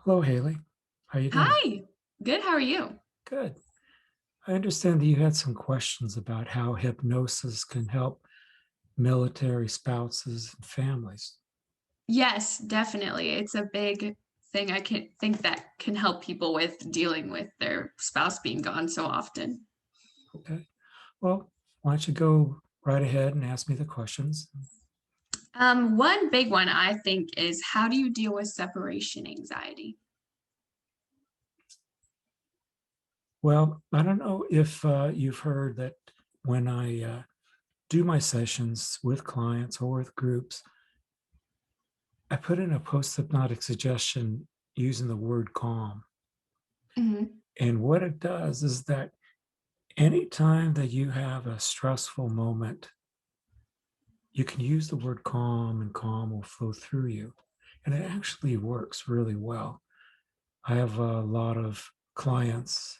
Hello, Haley. How you doing? Hi. Good. How are you? Good. I understand that you had some questions about how hypnosis can help military spouses and families. Yes, definitely. It's a big thing I can think that can help people with dealing with their spouse being gone so often. Okay. Well, why don't you go right ahead and ask me the questions? One big one I think is how do you deal with separation anxiety? Well, I don't know if you've heard that when I do my sessions with clients or with groups, I put in a post hypnotic suggestion using the word calm. Hmm. And what it does is that anytime that you have a stressful moment, you can use the word calm and calm will flow through you. And it actually works really well. I have a lot of clients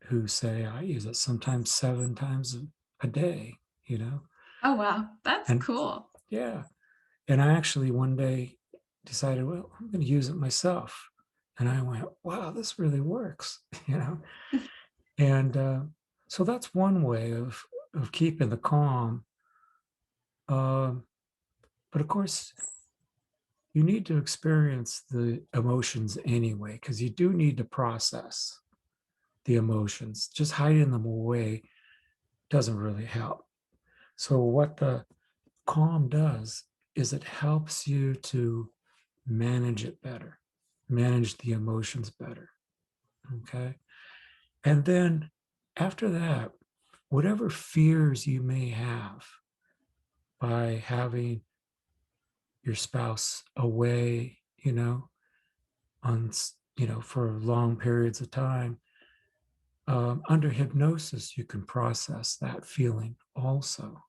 who say I use it sometimes 7 times a day, you know? Oh, wow. That's And cool. yeah. And I actually one day decided, well, I'm going to use it myself. And I went, wow, this really works, you know? And so that's one way of keeping the calm. Um, but of course, you need to experience the emotions anyway, because you do need to process the emotions. Just hiding them away doesn't really help. So, what the calm does is it helps you to manage it better, manage the emotions better. Okay. And then after that, whatever fears you may have by having your spouse away, on, for long periods of time, under hypnosis, you can process that feeling also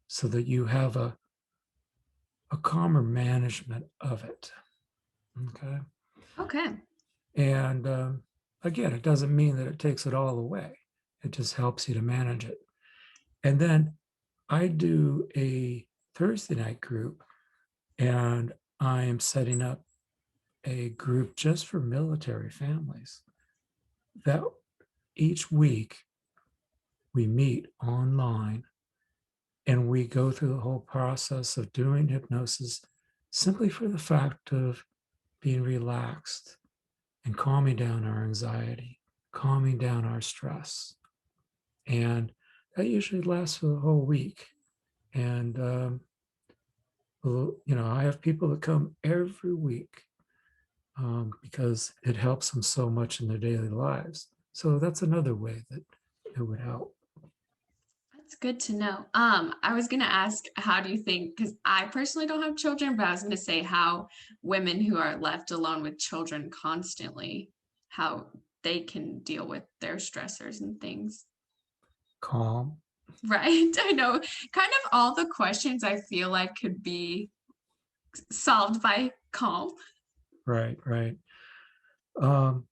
so that you have a calmer management of it. Okay. Okay. And again, it doesn't mean that it takes it all away, it just helps you to manage it. And then I do a Thursday night group, and I am setting up a group just for military families that each week we meet online and we go through the whole process of doing hypnosis simply for the fact of being relaxed and calming down our anxiety, calming down our stress. And that usually lasts for the whole week. And, I have people that come every week because it helps them so much in their daily lives. So that's another way that it would help. That's good to know. I was gonna ask, how do you think, because I personally don't have children, but I was gonna say how women who are left alone with children constantly, how they can deal with their stressors and things. Calm. Right. I know. Kind of all the questions I feel like could be solved by calm. Right, right. Um,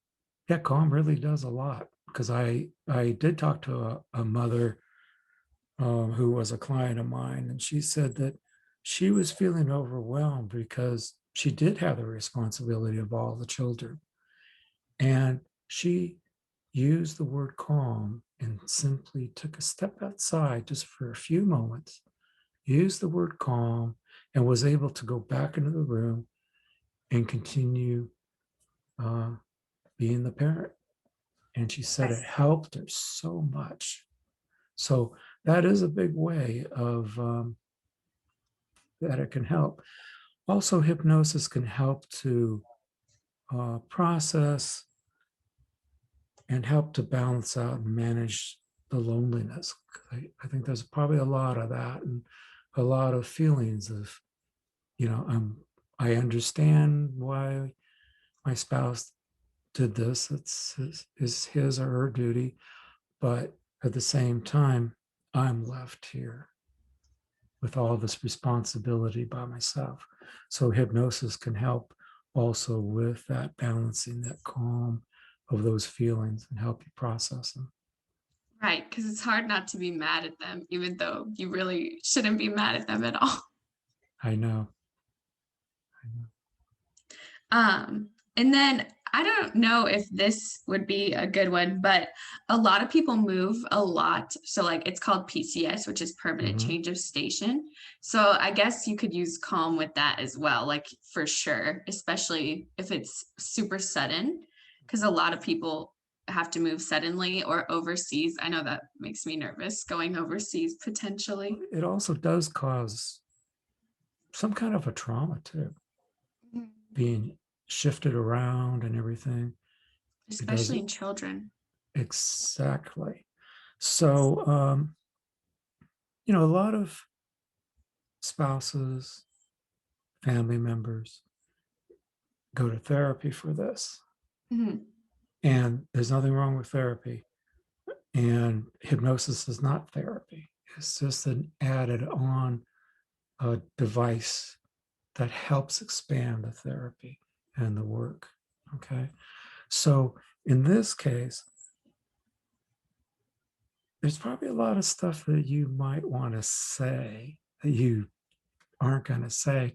yeah, calm really does a lot because I did talk to a mother who was a client of mine, and she said that she was feeling overwhelmed because she did have the responsibility of all the children, and she used the word calm and simply took a step outside just for a few moments, used the word calm, and was able to go back into the room and continue uh, being the parent. And she said it Yes. helped her so much. So that is a big way of that it can help. Also, hypnosis can help to process and help to balance out and manage the loneliness. I think there's probably a lot of that and a lot of feelings of, you know, I understand why my spouse did this. It's his or her duty, but at the same time, I'm left here with all this responsibility by myself. So hypnosis can help also with that balancing, that calm of those feelings and help you process them. Right. Because it's hard not to be mad at them, even though you really shouldn't be mad at them at all. I know. I know. Um, And then I don't know if this would be a good one, but a lot of people move a lot. So, like, it's called PCS, which is permanent Mhm. change of station. So, I guess you could use calm with that as well, like, for sure, especially if it's super sudden, because a lot of people have to move suddenly or overseas. I know that makes me nervous going overseas potentially. It also does cause some kind of a trauma too, Mhm. being shifted around and everything. It Especially doesn't in children. exactly. So, a lot of spouses, family members go to therapy for this. Mhm. And there's nothing wrong with therapy. And hypnosis is not therapy, it's just an added on device that helps expand the therapy and the work. Okay. So in this case, there's probably a lot of stuff that you might want to say that you aren't going to say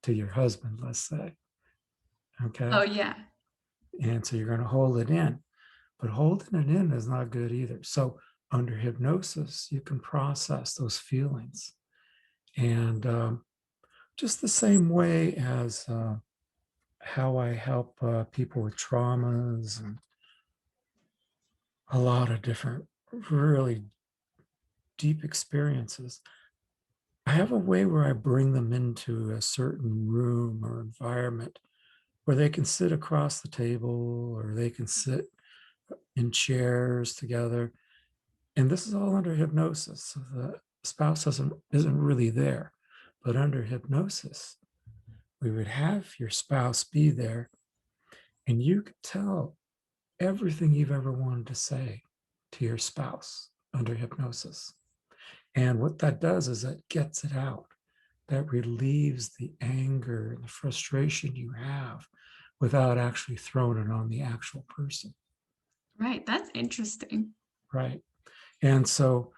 to your husband, let's say. Oh, Okay. yeah. And so you're going to hold it in, but holding it in is not good either. So under hypnosis, you can process those feelings. And just the same way as how I help people with traumas and a lot of different really deep experiences. I have a way where I bring them into a certain room or environment where they can sit across the table or they can sit in chairs together. And this is all under hypnosis. So the spouse isn't really there. But under hypnosis, we would have your spouse be there and you could tell everything you've ever wanted to say to your spouse under hypnosis. And what that does is that gets it out. That relieves the anger and the frustration you have without actually throwing it on the actual person. Right, that's interesting. Right. And so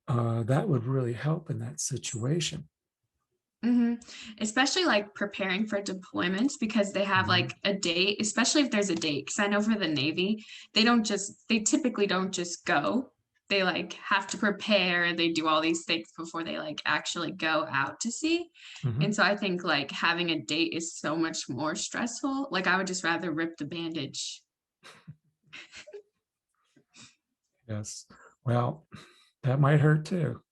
that would really help in that situation. Mhm. Especially, like, preparing for deployments because they have, Mhm. like, a date, especially if there's a date. Because I know for the Navy, they typically don't just go. They, like, have to prepare, they do all these things before they, like, actually go out to sea, and Mhm. so I think, like, having a date is so much more stressful. Like, I would just rather rip the bandage. Yes. Well, that might hurt too.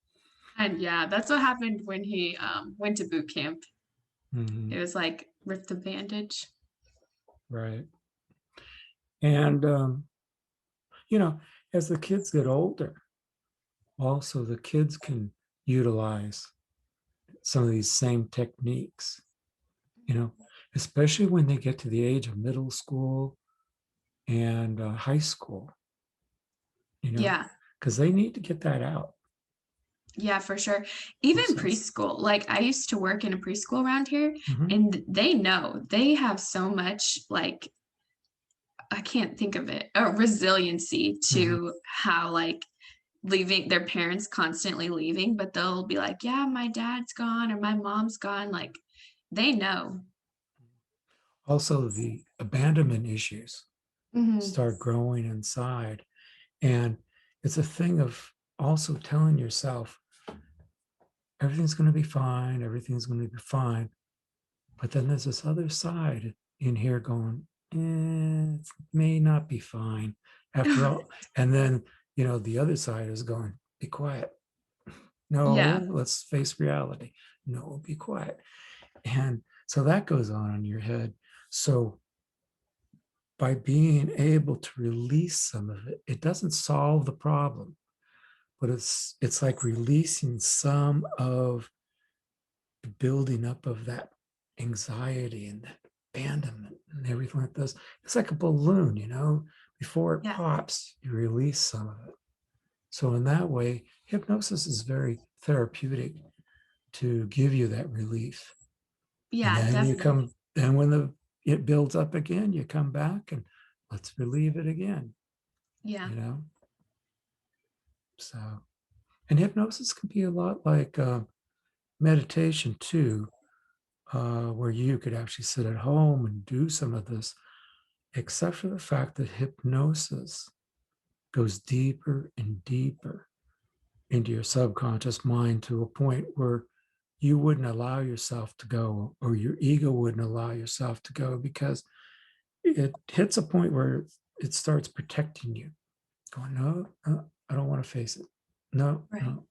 And, yeah, that's what happened when he, went to boot camp. It Mhm. was like, rip the bandage. Right. And, you know, as the kids get older, also the kids can utilize some of these same techniques, you know, especially when they get to the age of middle school and high school, you know, Yeah. because they need to get that out. Yeah, for sure. Even Since, preschool, like, I used to work in a preschool around here, mhm, and they know they have so much, like, I can't think of it, resiliency mhm. to how, like, leaving their parents constantly leaving, but they'll be like, "Yeah, my dad's gone or my mom's gone." Like, they know. Also the abandonment issues Mhm. start growing inside. And it's a thing of also telling yourself, everything's going to be fine, everything's going to be fine. But then there's this other side in here going, it may not be fine after all. And then, the other side is going, be quiet. Yeah. No, let's face reality. No, be quiet. And so that goes on in your head. So by being able to release some of it, it doesn't solve the problem, but it's like releasing some of the building up of that anxiety and that abandonment and everything like this. It's like a balloon, before it Yeah. pops, you release some of it. So in that way, hypnosis is very therapeutic to give you that relief. And Yeah, then definitely. then when it builds up again, you come back and let's relieve it again, Yeah. you know? So, and hypnosis can be a lot like meditation too. where you could actually sit at home and do some of this, except for the fact that hypnosis goes deeper and deeper into your subconscious mind to a point where you wouldn't allow yourself to go, or your ego wouldn't allow yourself to go, because it hits a point where it starts protecting you, going, no, no, I don't want to face it. No, Right. no.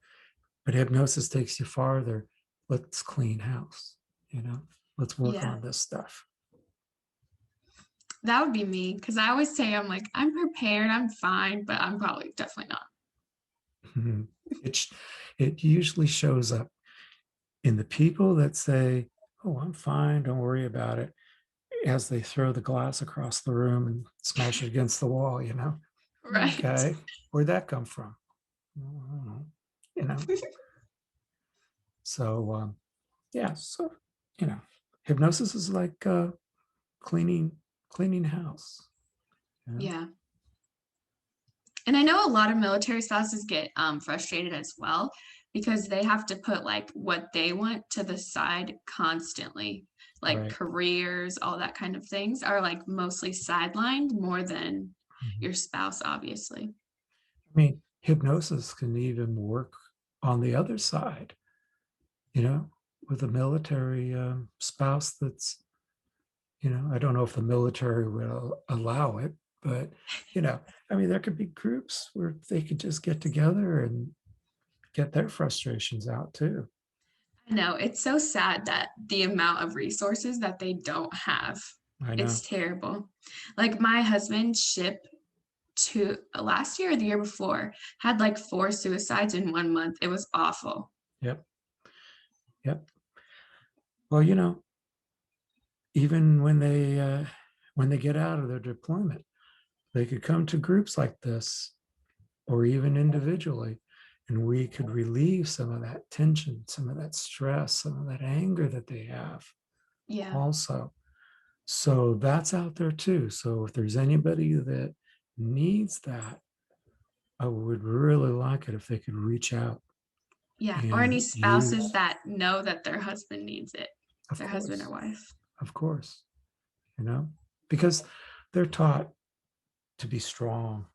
But hypnosis takes you farther. Let's clean house, let's work Yeah. on this stuff. That would be me, because I always say I'm like, "I'm prepared, I'm fine," but I'm probably definitely not. Mhm. It usually shows up in the people that say, oh, I'm fine, don't worry about it, as they throw the glass across the room and smash it against the wall. Right. Okay, where'd that come from? "Well, I don't know," you know. So yeah, so you know, hypnosis is like cleaning cleaning house. You know, Yeah. And I know a lot of military spouses get frustrated as well because they have to put like what they want to the side constantly. Like right? careers, all that kind of things are like mostly sidelined more than Mhm. your spouse, obviously. I mean, hypnosis can even work on the other side. With a military spouse that's, I don't know if the military will allow it, but I mean, there could be groups where they could just get together and get their frustrations out too. I know it's so sad that the amount of resources that they don't have. I It's know. terrible. Like my husband ship to last year or the year before had like 4 suicides in 1 month. It was awful. Yep. Yep. Well, even when they get out of their deployment, they could come to groups like this, or even individually, and we could relieve some of that tension, some of that stress, some of that anger that they have Yeah. also. So that's out there too. So if there's anybody that needs that, I would really like it if they could reach out Yeah, or any and spouses use, that know that their husband needs it, of their husband or course, wife. of course, you know, because they're taught to be strong,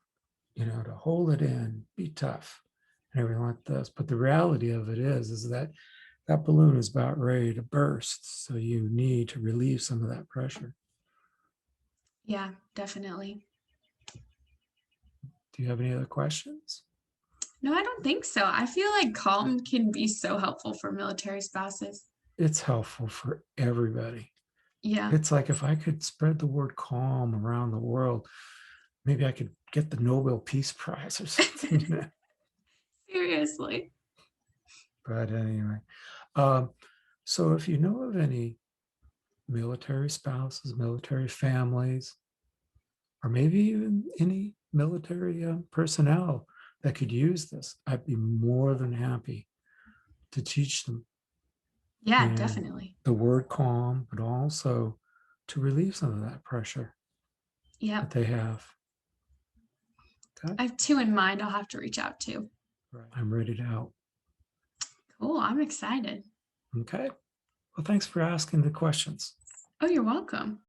to hold it in, be tough, and everything like this. But the reality of it is that that balloon is about ready to burst. So you need to relieve some of that pressure. Yeah, definitely. Do you have any other questions? No, I don't think so. I feel like calm can be so helpful for military spouses. It's helpful for everybody. Yeah, It's like if I could spread the word calm around the world, maybe I could get the Nobel Peace Prize or something. seriously. But anyway, um, so if you know of any military spouses, military families, or maybe even any military personnel that could use this, I'd be more than happy to teach them. Yeah, And definitely. the word calm, but also to relieve some of that pressure that Yep. they have. Okay. I have two in mind I'll have to reach out to. Right. I'm ready to help. Cool. I'm excited. Okay. Well, thanks for asking the questions. Oh, you're welcome.